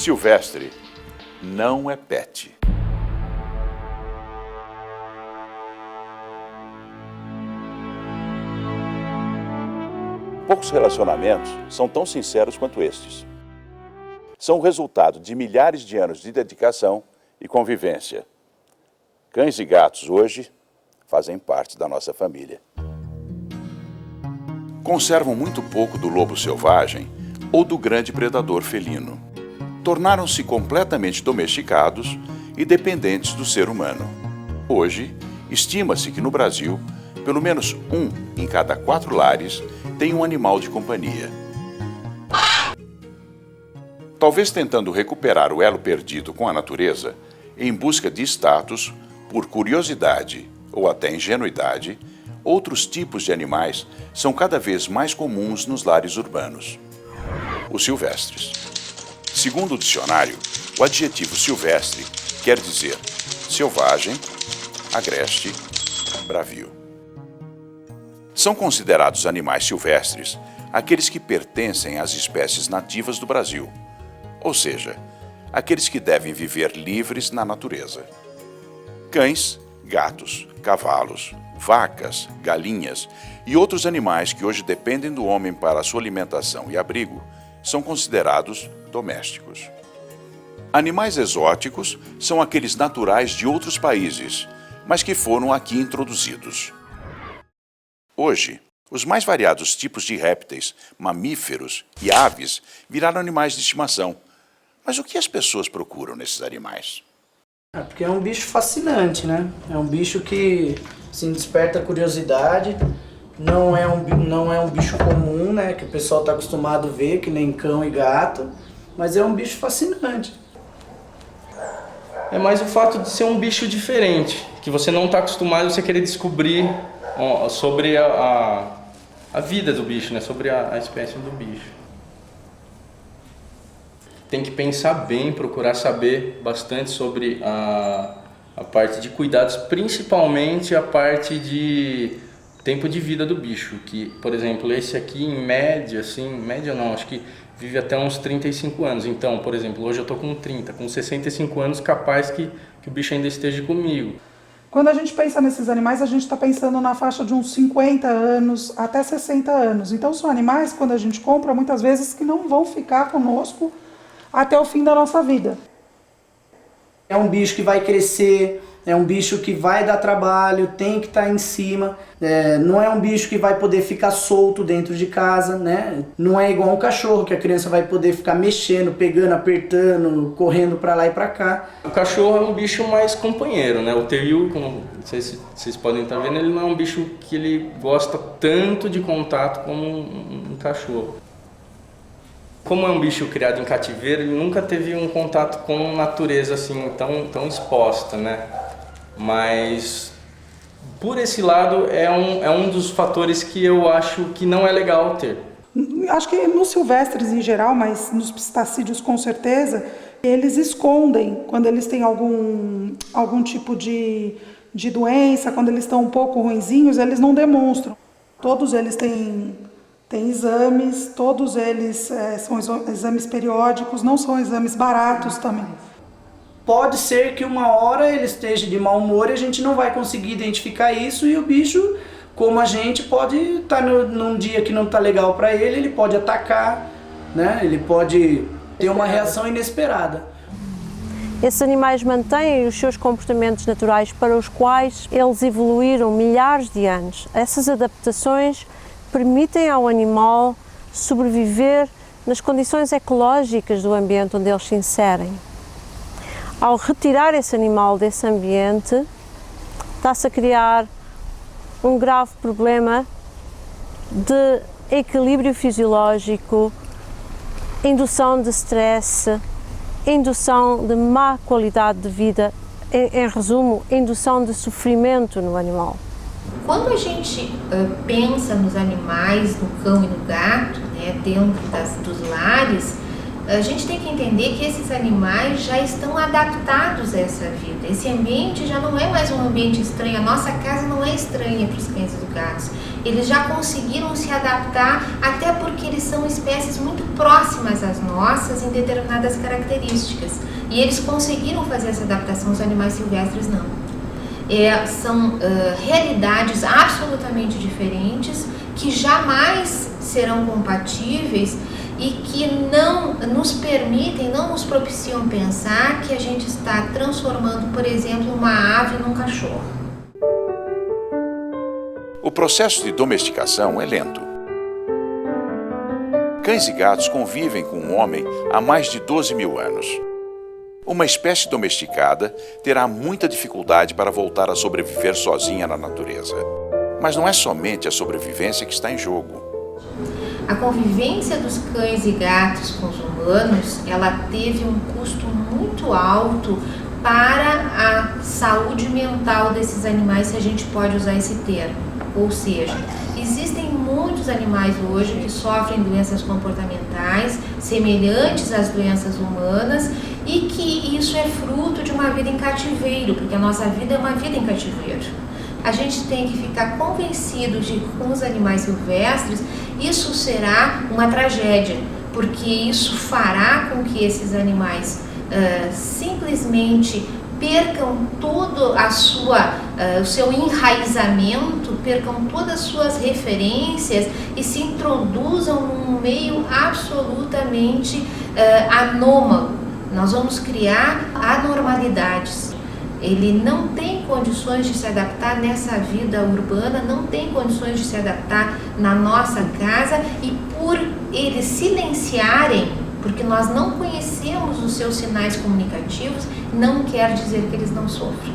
Silvestre não é pet. Poucos relacionamentos são tão sinceros quanto estes. São o resultado de milhares de anos de dedicação e convivência. Cães e gatos hoje fazem parte da nossa família. Conservam muito pouco do lobo selvagem ou do grande predador felino. Tornaram-se completamente domesticados e dependentes do ser humano. Hoje, estima-se que no Brasil, pelo menos 1 em cada 4 lares tem um animal de companhia. Talvez tentando recuperar o elo perdido com a natureza, em busca de status, por curiosidade ou até ingenuidade, outros tipos de animais são cada vez mais comuns nos lares urbanos. Os silvestres. Segundo o dicionário, o adjetivo silvestre quer dizer selvagem, agreste, bravio. São considerados animais silvestres aqueles que pertencem às espécies nativas do Brasil, ou seja, aqueles que devem viver livres na natureza. Cães, gatos, cavalos, vacas, galinhas e outros animais que hoje dependem do homem para sua alimentação e abrigo são considerados domésticos. Animais exóticos são aqueles naturais de outros países, mas que foram aqui introduzidos. Hoje, os mais variados tipos de répteis, mamíferos e aves viraram animais de estimação. Mas o que as pessoas procuram nesses animais? Porque é um bicho fascinante, né? É um bicho que assim, desperta curiosidade. Não é um bicho comum, né? Que o pessoal está acostumado a ver, que nem cão e gato. Mas é um bicho fascinante. É mais o fato de ser um bicho diferente, que você não está acostumado a você querer descobrir sobre a vida do bicho, né? Sobre a espécie do bicho. Tem que pensar bem, procurar saber bastante sobre a parte de cuidados, principalmente a parte de tempo de vida do bicho, que, por exemplo, esse aqui em média, acho que vive até uns 35 anos. Então, por exemplo, hoje eu tô com 30, com 65 anos, capaz que o bicho ainda esteja comigo. Quando a gente pensa nesses animais, a gente está pensando na faixa de uns 50 anos até 60 anos. Então, são animais, quando a gente compra, muitas vezes que não vão ficar conosco até o fim da nossa vida. É um bicho que vai crescer, é um bicho que vai dar trabalho, tem que estar em cima. Não é um bicho que vai poder ficar solto dentro de casa, né? Não é igual um cachorro que a criança vai poder ficar mexendo, pegando, apertando, correndo para lá e para cá. O cachorro é um bicho mais companheiro, né? O terrier, como não sei se vocês podem estar vendo, ele não é um bicho que ele gosta tanto de contato como um cachorro. Como é um bicho criado em cativeiro, ele nunca teve um contato com natureza assim tão exposta, né? Mas por esse lado é um dos fatores que eu acho que não é legal ter. Acho que nos silvestres em geral, mas nos pistacídeos com certeza, eles escondem quando eles têm algum tipo de doença, quando eles estão um pouco ruinzinhos, eles não demonstram. Todos eles têm exames, todos eles são exames periódicos, não são exames baratos também. Pode ser que uma hora ele esteja de mau humor e a gente não vai conseguir identificar isso, e o bicho, como a gente, pode estar num dia que não está legal para ele pode atacar, né? Ele pode ter uma reação inesperada. Esses animais mantêm os seus comportamentos naturais para os quais eles evoluíram milhares de anos. Essas adaptações permitem ao animal sobreviver nas condições ecológicas do ambiente onde eles se inserem. Ao retirar esse animal desse ambiente, está-se a criar um grave problema de equilíbrio fisiológico, indução de stress, indução de má qualidade de vida, em resumo, indução de sofrimento no animal. Quando a gente pensa nos animais, no cão e no gato, né, dentro dos lares, a gente tem que entender que esses animais já estão adaptados a essa vida. Esse ambiente já não é mais um ambiente estranho, a nossa casa não é estranha para os cães educados. Eles já conseguiram se adaptar, até porque eles são espécies muito próximas às nossas em determinadas características. E eles conseguiram fazer essa adaptação, os animais silvestres não. São realidades absolutamente diferentes, que jamais serão compatíveis e que não nos permitem, não nos propiciam pensar que a gente está transformando, por exemplo, uma ave num cachorro. O processo de domesticação é lento. Cães e gatos convivem com o homem há mais de 12 mil anos. Uma espécie domesticada terá muita dificuldade para voltar a sobreviver sozinha na natureza. Mas não é somente a sobrevivência que está em jogo. A convivência dos cães e gatos com os humanos, ela teve um custo muito alto para a saúde mental desses animais, se a gente pode usar esse termo. Ou seja, existem muitos animais hoje que sofrem doenças comportamentais semelhantes às doenças humanas e que isso é fruto de uma vida em cativeiro, porque a nossa vida é uma vida em cativeiro. A gente tem que ficar convencido de que com os animais silvestres isso será uma tragédia, porque isso fará com que esses animais simplesmente percam todo o seu enraizamento, percam todas as suas referências e se introduzam num meio absolutamente anômalo. Nós vamos criar anormalidades. Ele não tem condições de se adaptar nessa vida urbana, não tem condições de se adaptar na nossa casa, e por eles silenciarem, porque nós não conhecemos os seus sinais comunicativos, não quer dizer que eles não sofrem.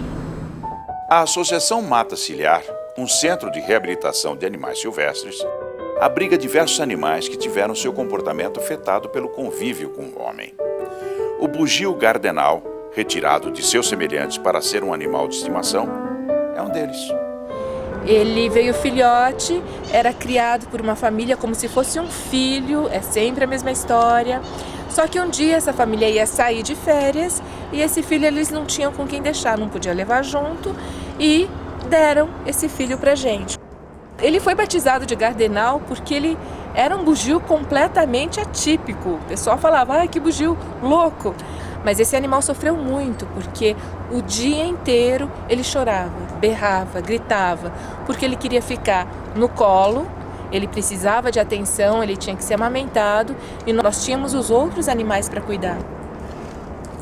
A Associação Mata Ciliar, um centro de reabilitação de animais silvestres, abriga diversos animais que tiveram seu comportamento afetado pelo convívio com o homem. O bugio gardenal, retirado de seus semelhantes para ser um animal de estimação, é um deles. Ele veio filhote, era criado por uma família como se fosse um filho, é sempre a mesma história. Só que um dia essa família ia sair de férias e esse filho eles não tinham com quem deixar, não podia levar junto, e deram esse filho pra gente. Ele foi batizado de gardenal porque ele era um bugio completamente atípico. O pessoal falava, ai, que bugio louco. Mas esse animal sofreu muito, porque o dia inteiro ele chorava, berrava, gritava, porque ele queria ficar no colo, ele precisava de atenção, ele tinha que ser amamentado, e nós tínhamos os outros animais para cuidar.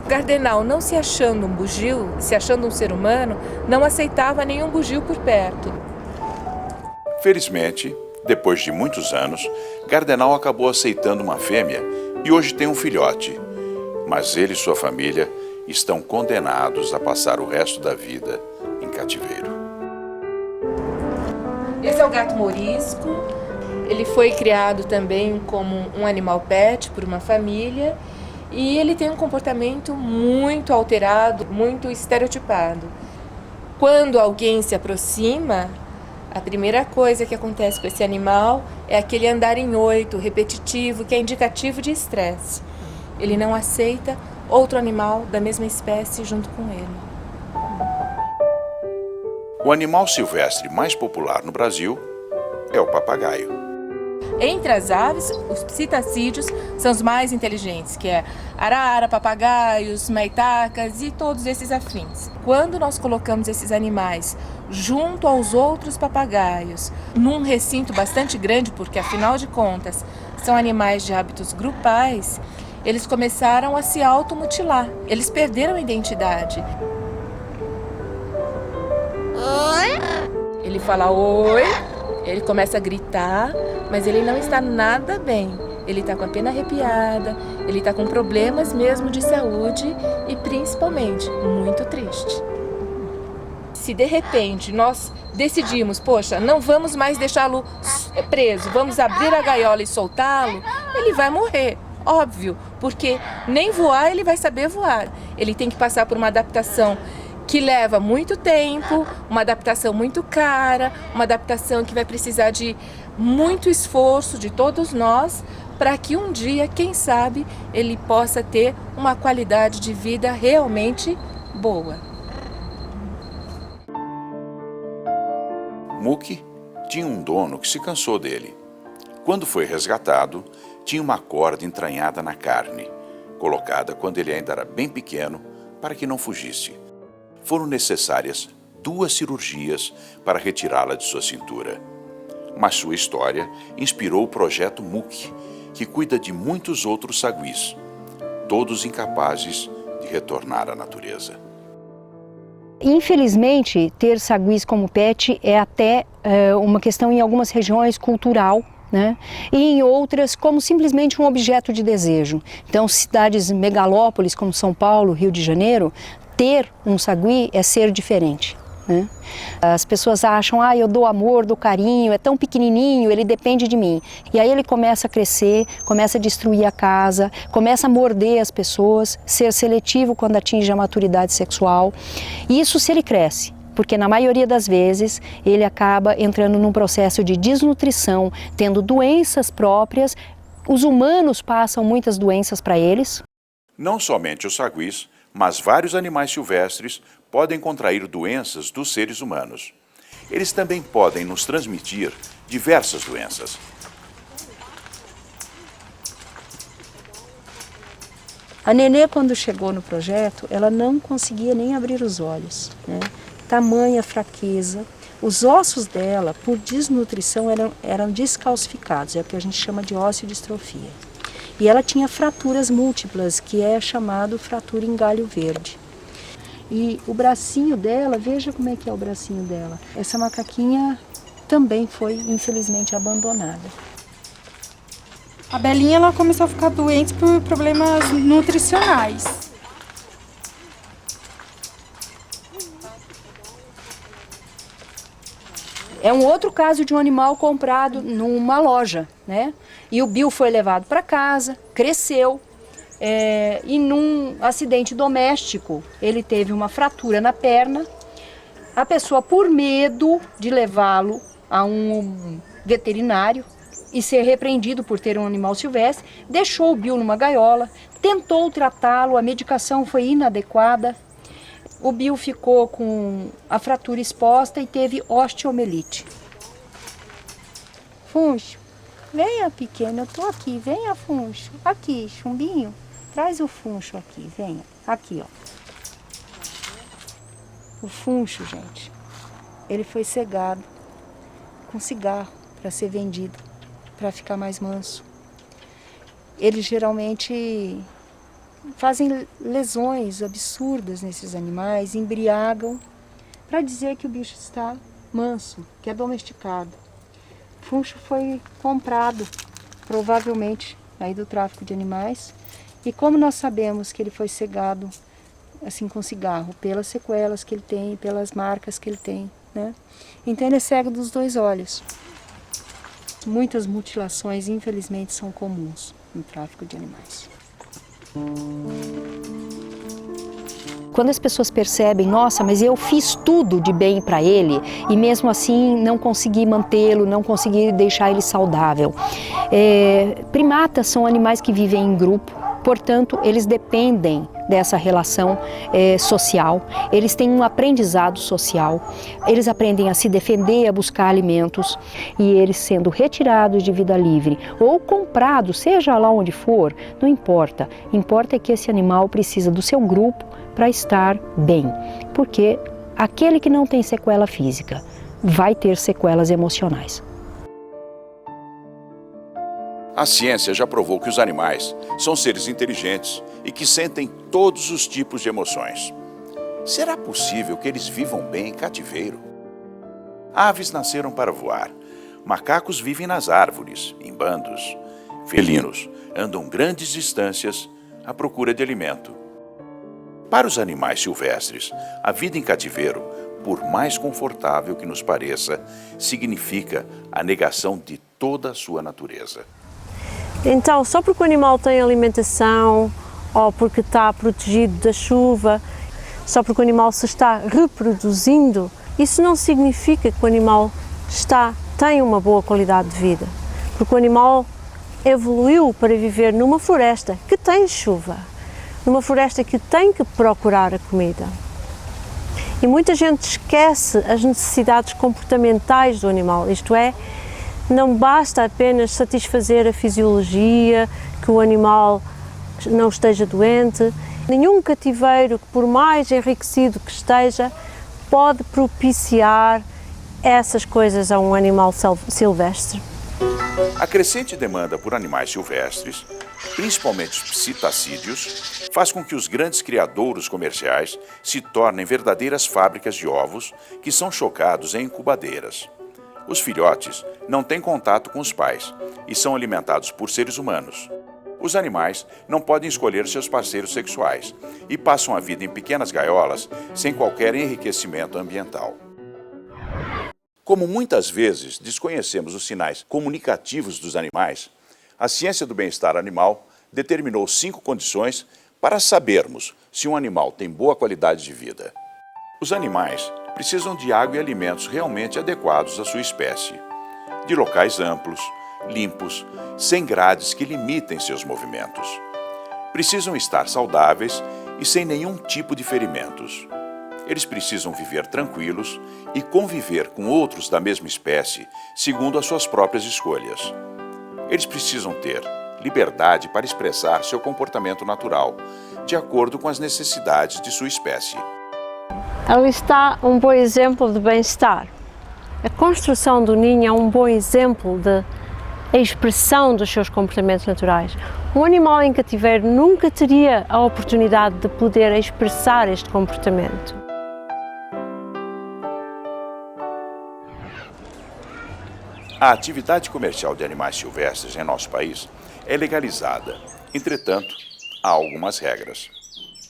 O gardenal, não se achando um bugio, se achando um ser humano, não aceitava nenhum bugio por perto. Felizmente, depois de muitos anos, Gardenal acabou aceitando uma fêmea e hoje tem um filhote. Mas ele e sua família estão condenados a passar o resto da vida em cativeiro. Esse é o gato morisco. Ele foi criado também como um animal pet por uma família e ele tem um comportamento muito alterado, muito estereotipado. Quando alguém se aproxima, a primeira coisa que acontece com esse animal é aquele andar em 8, repetitivo, que é indicativo de estresse. Ele não aceita outro animal da mesma espécie junto com ele. O animal silvestre mais popular no Brasil é o papagaio. Entre as aves, os psitacídeos são os mais inteligentes, que é arara, papagaios, maitacas e todos esses afins. Quando nós colocamos esses animais junto aos outros papagaios, num recinto bastante grande, porque afinal de contas são animais de hábitos grupais, eles começaram a se automutilar. Eles perderam a identidade. Ele fala oi, ele começa a gritar, mas ele não está nada bem. Ele está com a pena arrepiada, ele está com problemas mesmo de saúde e principalmente muito triste. Se de repente nós decidimos, poxa, não vamos mais deixá-lo preso, vamos abrir a gaiola e soltá-lo, ele vai morrer. Óbvio, porque nem voar ele vai saber voar. Ele tem que passar por uma adaptação que leva muito tempo, uma adaptação muito cara, uma adaptação que vai precisar de muito esforço de todos nós para que um dia, quem sabe, ele possa ter uma qualidade de vida realmente boa. Muki tinha um dono que se cansou dele. Quando foi resgatado, tinha uma corda entranhada na carne, colocada quando ele ainda era bem pequeno, para que não fugisse. Foram necessárias 2 cirurgias para retirá-la de sua cintura. Mas sua história inspirou o projeto Muki, que cuida de muitos outros saguis, todos incapazes de retornar à natureza. Infelizmente, ter saguis como pet é até uma questão em algumas regiões cultural, né? E em outras como simplesmente um objeto de desejo. Então, cidades megalópolis como São Paulo, Rio de Janeiro, ter um sagui é ser diferente, né? As pessoas acham, eu dou amor, dou carinho, é tão pequenininho, ele depende de mim. E aí ele começa a crescer, começa a destruir a casa, começa a morder as pessoas, ser seletivo quando atinge a maturidade sexual. E isso se ele cresce, porque na maioria das vezes ele acaba entrando num processo de desnutrição, tendo doenças próprias. Os humanos passam muitas doenças para eles. Não somente os saguis, mas vários animais silvestres podem contrair doenças dos seres humanos. Eles também podem nos transmitir diversas doenças. A Nenê, quando chegou no projeto, ela não conseguia nem abrir os olhos, né? Tamanha fraqueza. Os ossos dela, por desnutrição, eram descalcificados, é o que a gente chama de osteodistrofia. E ela tinha fraturas múltiplas, que é chamado fratura em galho verde. E o bracinho dela, veja como é que é o bracinho dela. Essa macaquinha também foi, infelizmente, abandonada. A Belinha ela começou a ficar doente por problemas nutricionais. É um outro caso de um animal comprado numa loja, né? E o Bill foi levado para casa, cresceu, e num acidente doméstico ele teve uma fratura na perna. A pessoa, por medo de levá-lo a um veterinário e ser repreendido por ter um animal silvestre, deixou o Bill numa gaiola, tentou tratá-lo, a medicação foi inadequada. O Bill ficou com a fratura exposta e teve osteomielite. Funcho, venha pequeno, eu tô aqui, venha Funcho. Aqui, Chumbinho, traz o Funcho aqui, venha. Aqui, ó. O Funcho, gente, ele foi cegado com cigarro para ser vendido, para ficar mais manso. Eles geralmente fazem lesões absurdas nesses animais, embriagam, para dizer que o bicho está manso, que é domesticado. Funcho foi comprado, provavelmente, aí do tráfico de animais. E como nós sabemos que ele foi cegado assim com cigarro, pelas sequelas que ele tem, pelas marcas que ele tem, né? Então ele é cego dos 2 olhos. Muitas mutilações, infelizmente, são comuns no tráfico de animais. Quando as pessoas percebem, nossa, mas eu fiz tudo de bem para ele e mesmo assim não consegui mantê-lo, não consegui deixar ele saudável. Primatas são animais que vivem em grupo, portanto, eles dependem dessa relação social, eles têm um aprendizado social, eles aprendem a se defender, a buscar alimentos, e eles sendo retirados de vida livre ou comprados, seja lá onde for, não importa. Importa é que esse animal precisa do seu grupo para estar bem, porque aquele que não tem sequela física vai ter sequelas emocionais. A ciência já provou que os animais são seres inteligentes e que sentem todos os tipos de emoções. Será possível que eles vivam bem em cativeiro? Aves nasceram para voar, macacos vivem nas árvores, em bandos. Felinos andam grandes distâncias à procura de alimento. Para os animais silvestres, a vida em cativeiro, por mais confortável que nos pareça, significa a negação de toda a sua natureza. Então, só porque o animal tem alimentação ou porque está protegido da chuva, só porque o animal se está reproduzindo, isso não significa que o animal tem uma boa qualidade de vida. Porque o animal evoluiu para viver numa floresta que tem chuva, numa floresta que tem que procurar a comida. E muita gente esquece as necessidades comportamentais do animal, isto é, não basta apenas satisfazer a fisiologia, que o animal não esteja doente. Nenhum cativeiro, por mais enriquecido que esteja, pode propiciar essas coisas a um animal silvestre. A crescente demanda por animais silvestres, principalmente os psitacídeos, faz com que os grandes criadouros comerciais se tornem verdadeiras fábricas de ovos que são chocados em incubadeiras. Os filhotes não têm contato com os pais e são alimentados por seres humanos. Os animais não podem escolher seus parceiros sexuais e passam a vida em pequenas gaiolas sem qualquer enriquecimento ambiental. Como muitas vezes desconhecemos os sinais comunicativos dos animais, a ciência do bem-estar animal determinou 5 condições para sabermos se um animal tem boa qualidade de vida. Os animais precisam de água e alimentos realmente adequados à sua espécie, de locais amplos, limpos, sem grades que limitem seus movimentos. Precisam estar saudáveis e sem nenhum tipo de ferimentos. Eles precisam viver tranquilos e conviver com outros da mesma espécie, segundo as suas próprias escolhas. Eles precisam ter liberdade para expressar seu comportamento natural, de acordo com as necessidades de sua espécie. Ali está um bom exemplo de bem-estar. A construção do ninho é um bom exemplo de expressão dos seus comportamentos naturais. Um animal em cativeiro nunca teria a oportunidade de poder expressar este comportamento. A atividade comercial de animais silvestres em nosso país é legalizada. Entretanto, há algumas regras.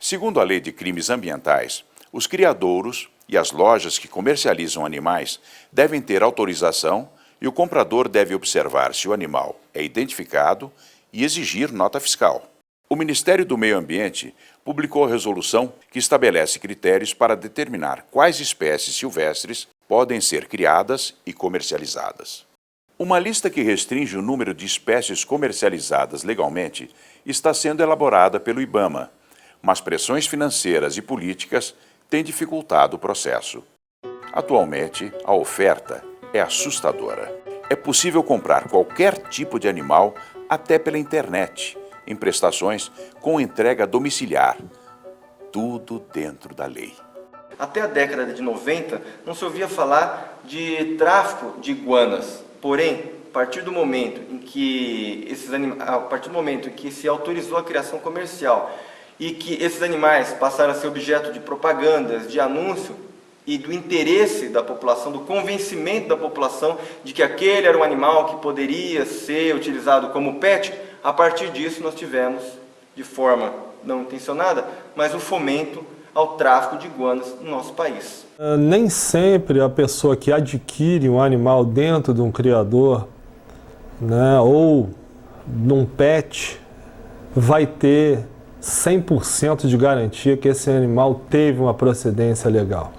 Segundo a Lei de Crimes Ambientais, os criadouros e as lojas que comercializam animais devem ter autorização e o comprador deve observar se o animal é identificado e exigir nota fiscal. O Ministério do Meio Ambiente publicou a resolução que estabelece critérios para determinar quais espécies silvestres podem ser criadas e comercializadas. Uma lista que restringe o número de espécies comercializadas legalmente está sendo elaborada pelo IBAMA, mas pressões financeiras e políticas têm dificultado o processo. Atualmente, a oferta é assustadora. É possível comprar qualquer tipo de animal até pela internet, em prestações com entrega domiciliar. Tudo dentro da lei. Até a década de 90, não se ouvia falar de tráfico de iguanas. Porém, a partir do momento em que se autorizou a criação comercial e que esses animais passaram a ser objeto de propagandas, de anúncio e do interesse da população, do convencimento da população de que aquele era um animal que poderia ser utilizado como pet, a partir disso nós tivemos, de forma não intencionada, mas o fomento ao tráfico de iguanas no nosso país. Nem sempre a pessoa que adquire um animal dentro de um criador, né, ou num pet, vai ter 100% de garantia que esse animal teve uma procedência legal.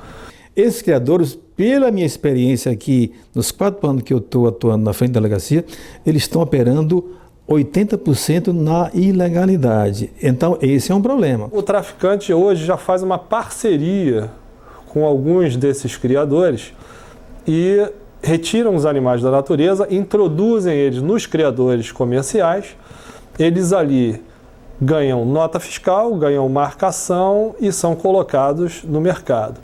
Esses criadores, pela minha experiência aqui, nos 4 anos que eu estou atuando na frente da delegacia, eles estão operando 80% na ilegalidade. Então, esse é um problema. O traficante hoje já faz uma parceria com alguns desses criadores e retiram os animais da natureza, introduzem eles nos criadores comerciais, eles ali ganham nota fiscal, ganham marcação e são colocados no mercado.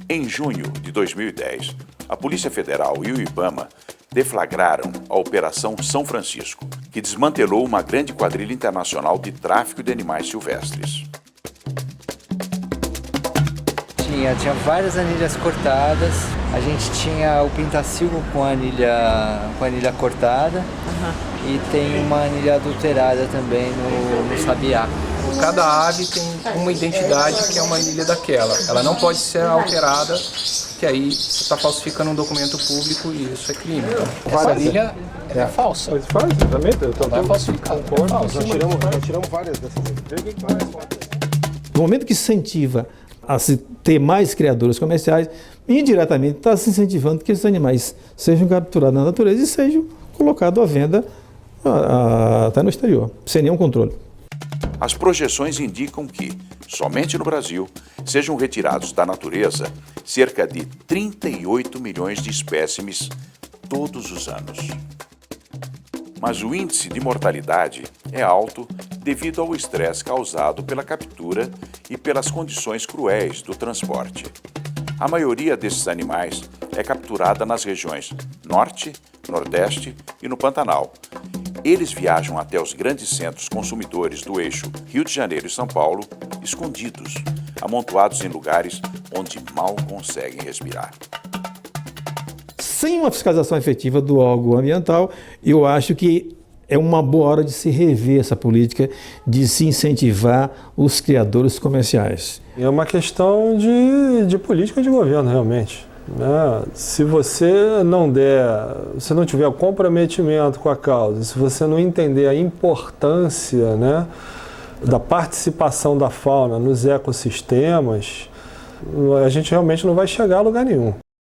Em junho de 2010, a Polícia Federal e o IBAMA deflagraram a Operação São Francisco, que desmantelou uma grande quadrilha internacional de tráfico de animais silvestres. Tinha várias anilhas cortadas, a gente tinha o pintacilgo com a anilha cortada e tem uma anilha adulterada também no sabiá. Cada ave tem uma identidade que é uma anilha daquela. Ela não pode ser alterada, que aí você está falsificando um documento público e isso é crime. Essa anilha é falsa. Não é falsificada. Nós tiramos várias dessas. No momento que se incentiva a se ter mais criadores comerciais, indiretamente está se incentivando que esses animais sejam capturados na natureza e sejam colocado à venda até no exterior, sem nenhum controle. As projeções indicam que, somente no Brasil, sejam retirados da natureza cerca de 38 milhões de espécimes todos os anos. Mas o índice de mortalidade é alto devido ao estresse causado pela captura e pelas condições cruéis do transporte. A maioria desses animais é capturada nas regiões Norte, Nordeste e no Pantanal. Eles viajam até os grandes centros consumidores do eixo Rio de Janeiro e São Paulo, escondidos, amontoados em lugares onde mal conseguem respirar. Sem uma fiscalização efetiva do órgão ambiental, eu acho que é uma boa hora de se rever essa política, de se incentivar os criadores comerciais. É uma questão de política de governo, realmente. Se você se não tiver comprometimento com a causa, se você não entender a importância, da participação da fauna nos ecossistemas, a gente realmente não vai chegar a lugar nenhum.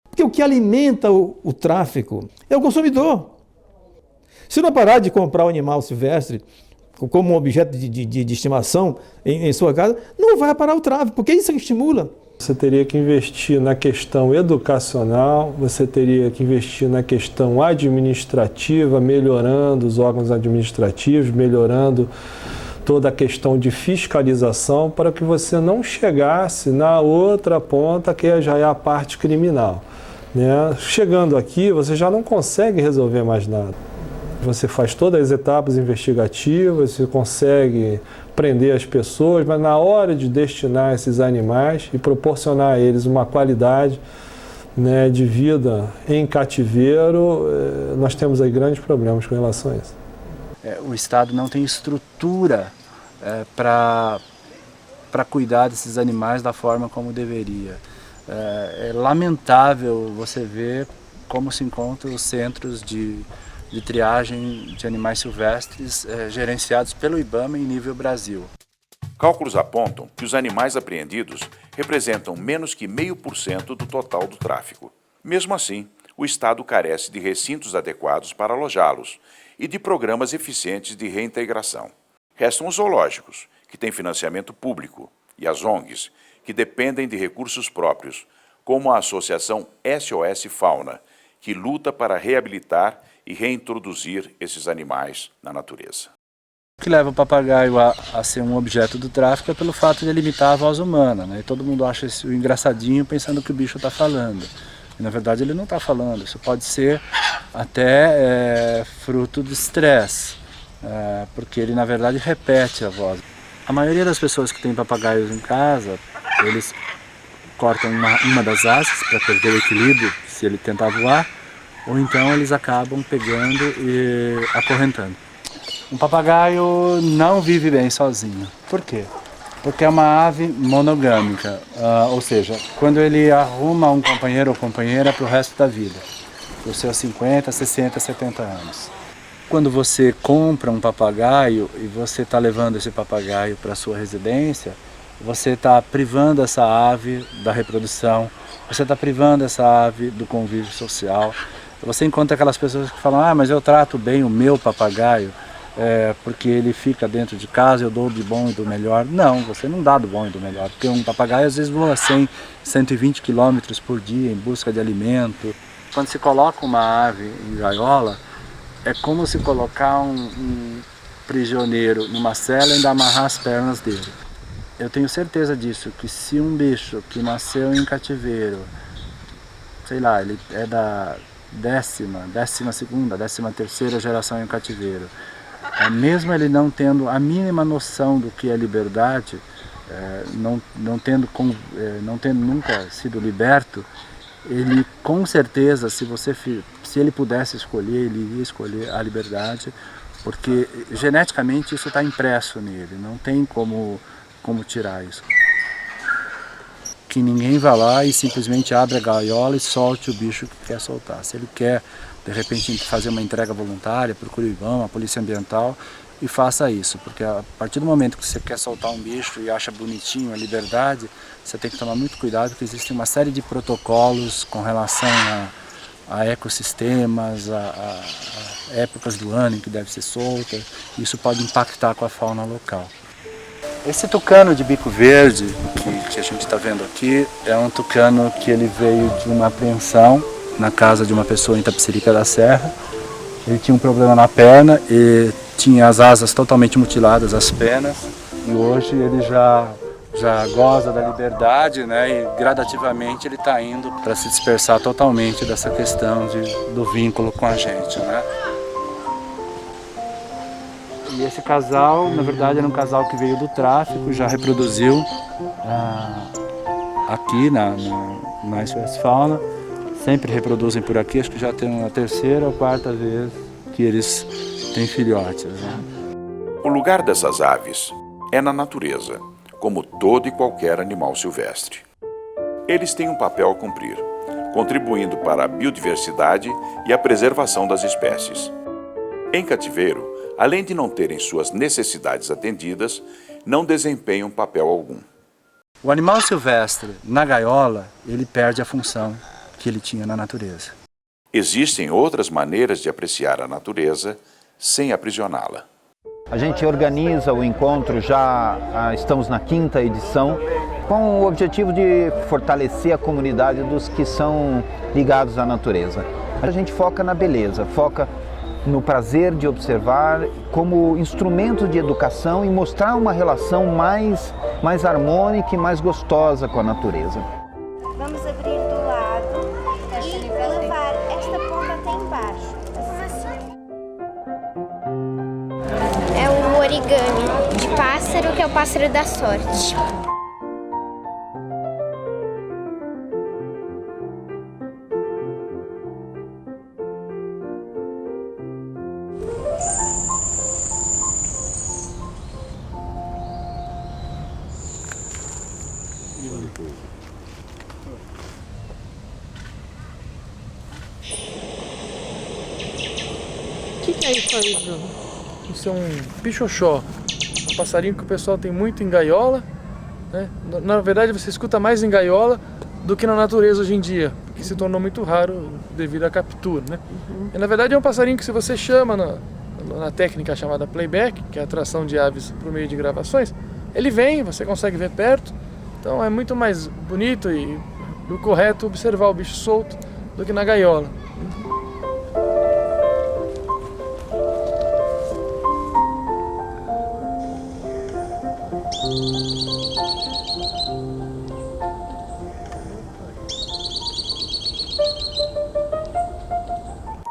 Porque o que alimenta o tráfico é o consumidor. Se não parar de comprar o animal silvestre como um objeto de estimação em sua casa, não vai parar o tráfico, porque isso é que estimula. Você teria que investir na questão educacional, você teria que investir na questão administrativa, melhorando os órgãos administrativos, melhorando toda a questão de fiscalização, para que você não chegasse na outra ponta, que já é a parte criminal. Chegando aqui, você já não consegue resolver mais nada. Você faz todas as etapas investigativas, você consegue prender as pessoas, mas na hora de destinar esses animais e proporcionar a eles uma qualidade de vida em cativeiro, nós temos aí grandes problemas com relação a isso. O Estado não tem estrutura para cuidar desses animais da forma como deveria. É lamentável você ver como se encontram os centros de triagem de animais silvestres gerenciados pelo IBAMA em nível Brasil. Cálculos apontam que os animais apreendidos representam menos que 0,5% do total do tráfico. Mesmo assim, o Estado carece de recintos adequados para alojá-los e de programas eficientes de reintegração. Restam os zoológicos, que têm financiamento público, e as ONGs, que dependem de recursos próprios, como a Associação SOS Fauna, que luta para reabilitar e reintroduzir esses animais na natureza. O que leva o papagaio a ser um objeto do tráfico é pelo fato de ele imitar a voz humana, E todo mundo acha isso engraçadinho pensando que o bicho está falando. E, na verdade ele não está falando, isso pode ser até fruto de estresse, porque ele na verdade repete a voz. A maioria das pessoas que tem papagaios em casa, eles cortam uma das asas para perder o equilíbrio se ele tentar voar, ou então eles acabam pegando e acorrentando. Um papagaio não vive bem sozinho. Por quê? Porque é uma ave monogâmica, ou seja, quando ele arruma um companheiro ou companheira para o resto da vida, para os seus 50, 60, 70 anos. Quando você compra um papagaio e você está levando esse papagaio para a sua residência, você está privando essa ave da reprodução, você está privando essa ave do convívio social. Você encontra aquelas pessoas que falam, mas eu trato bem o meu papagaio porque ele fica dentro de casa, eu dou do bom e do melhor. Não, você não dá do bom e do melhor, porque um papagaio às vezes voa 100, 120 km por dia em busca de alimento. Quando se coloca uma ave em gaiola, é como se colocar um prisioneiro numa cela e ainda amarrar as pernas dele. Eu tenho certeza disso, que se um bicho que nasceu em cativeiro, sei lá, ele é da 12ª, 13ª geração em cativeiro, mesmo ele não tendo a mínima noção do que é liberdade, não tendo nunca sido liberto, ele com certeza, se ele pudesse escolher, ele ia escolher a liberdade, porque geneticamente isso está impresso nele, não tem como tirar isso. Que ninguém vá lá e simplesmente abra a gaiola e solte o bicho que quer soltar. Se ele quer, de repente, fazer uma entrega voluntária, procure o IBAMA, a Polícia Ambiental e faça isso. Porque a partir do momento que você quer soltar um bicho e acha bonitinho a liberdade, você tem que tomar muito cuidado, porque existe uma série de protocolos com relação a ecossistemas, a épocas do ano em que deve ser solta. Isso pode impactar com a fauna local. Esse tucano de bico verde que a gente está vendo aqui é um tucano que ele veio de uma apreensão na casa de uma pessoa em Itapecerica da Serra. Ele tinha um problema na perna e tinha as asas totalmente mutiladas, as penas, e hoje ele já goza da liberdade, né? E gradativamente ele está indo para se dispersar totalmente dessa questão do vínculo com a gente, né? E esse casal, na verdade, era um casal que veio do tráfico, já reproduziu aqui na SOS Fauna. Sempre reproduzem por aqui, acho que já tem a terceira ou quarta vez que eles têm filhotes, né? O lugar dessas aves é na natureza, como todo e qualquer animal silvestre. Eles têm um papel a cumprir, contribuindo para a biodiversidade e a preservação das espécies. Em cativeiro, além de não terem suas necessidades atendidas, não desempenham papel algum. O animal silvestre, na gaiola, ele perde a função que ele tinha na natureza. Existem outras maneiras de apreciar a natureza sem aprisioná-la. A gente organiza o encontro, estamos na 5ª edição, com o objetivo de fortalecer a comunidade dos que são ligados à natureza. A gente foca na beleza, foca no prazer de observar como instrumento de educação e mostrar uma relação mais harmônica e mais gostosa com a natureza. Vamos abrir do lado e levar esta ponta até embaixo. É um origami de pássaro, que é o pássaro da sorte. O que é isso aí, Bruno? Isso é um pichoxó, um passarinho que o pessoal tem muito em gaiola, né? Na verdade, você escuta mais em gaiola do que na natureza hoje em dia, que se tornou muito raro devido à captura, né? E, na verdade, é um passarinho que, se você chama na técnica chamada playback, que é a atração de aves por meio de gravações, ele vem, você consegue ver perto. Então é muito mais bonito e o correto observar o bicho solto do que na gaiola.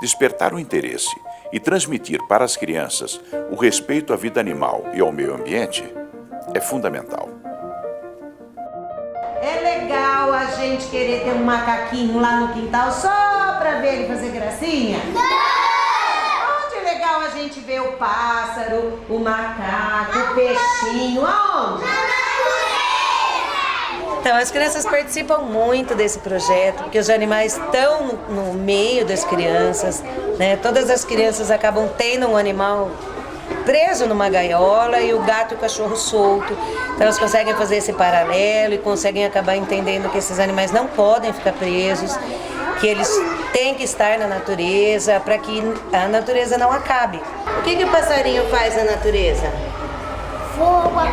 Despertar o interesse e transmitir para as crianças o respeito à vida animal e ao meio ambiente é fundamental. É legal a gente querer ter um macaquinho lá no quintal só pra ver ele fazer gracinha? Não! Onde é legal a gente ver o pássaro, o macaco, o peixinho? Aonde? Então, as crianças participam muito desse projeto, porque os animais estão no meio das crianças, né? Todas as crianças acabam tendo um animal preso numa gaiola e o gato e o cachorro solto. Então elas conseguem fazer esse paralelo e conseguem acabar entendendo que esses animais não podem ficar presos, que eles têm que estar na natureza para que a natureza não acabe. O que o passarinho faz na natureza? Voa.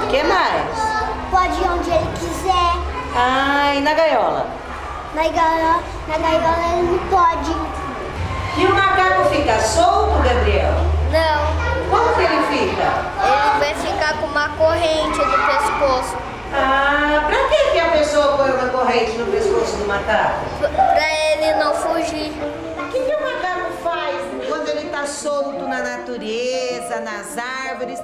O que mais? Pode ir onde ele quiser. Ah, e na gaiola? Na gaiola ele não pode. E o macaco fica solto, Gabriel? Não. Como que ele fica? Ele vai ficar com uma corrente no pescoço. Ah, pra que a pessoa põe uma corrente no pescoço do macaco? Pra ele não fugir. O que o macaco faz quando ele está solto na natureza, nas árvores?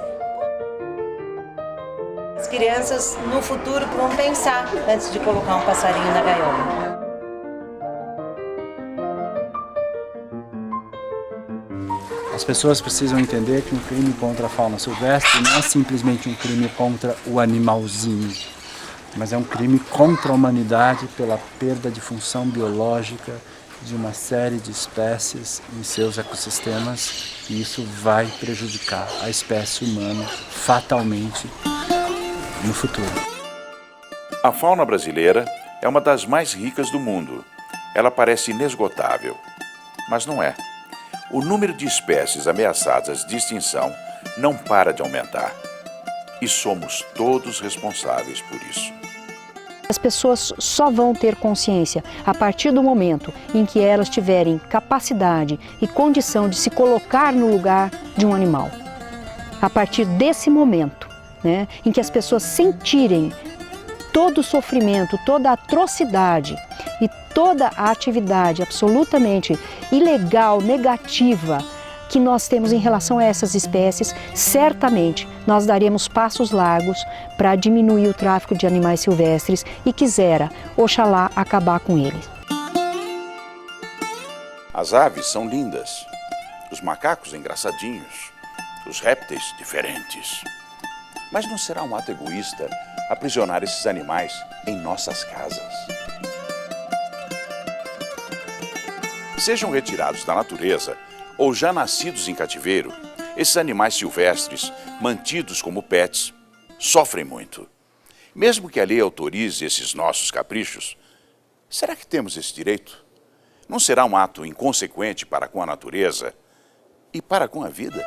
As crianças no futuro vão pensar antes de colocar um passarinho na gaiola. As pessoas precisam entender que um crime contra a fauna silvestre não é simplesmente um crime contra o animalzinho, mas é um crime contra a humanidade pela perda de função biológica de uma série de espécies em seus ecossistemas, e isso vai prejudicar a espécie humana fatalmente no futuro. A fauna brasileira é uma das mais ricas do mundo Ela parece inesgotável, mas não é. O número de espécies ameaçadas de extinção não para de aumentar. E somos todos responsáveis por isso. As pessoas só vão ter consciência a partir do momento em que elas tiverem capacidade e condição de se colocar no lugar de um animal. A partir desse momento, né, em que as pessoas sentirem todo o sofrimento, toda a atrocidade e toda a atividade absolutamente ilegal, negativa que nós temos em relação a essas espécies, certamente nós daremos passos largos para diminuir o tráfico de animais silvestres e quisera, oxalá, acabar com ele. As aves são lindas, os macacos engraçadinhos, os répteis diferentes. Mas não será um ato egoísta aprisionar esses animais em nossas casas? Sejam retirados da natureza ou já nascidos em cativeiro, esses animais silvestres, mantidos como pets, sofrem muito. Mesmo que a lei autorize esses nossos caprichos, será que temos esse direito? Não será um ato inconsequente para com a natureza e para com a vida?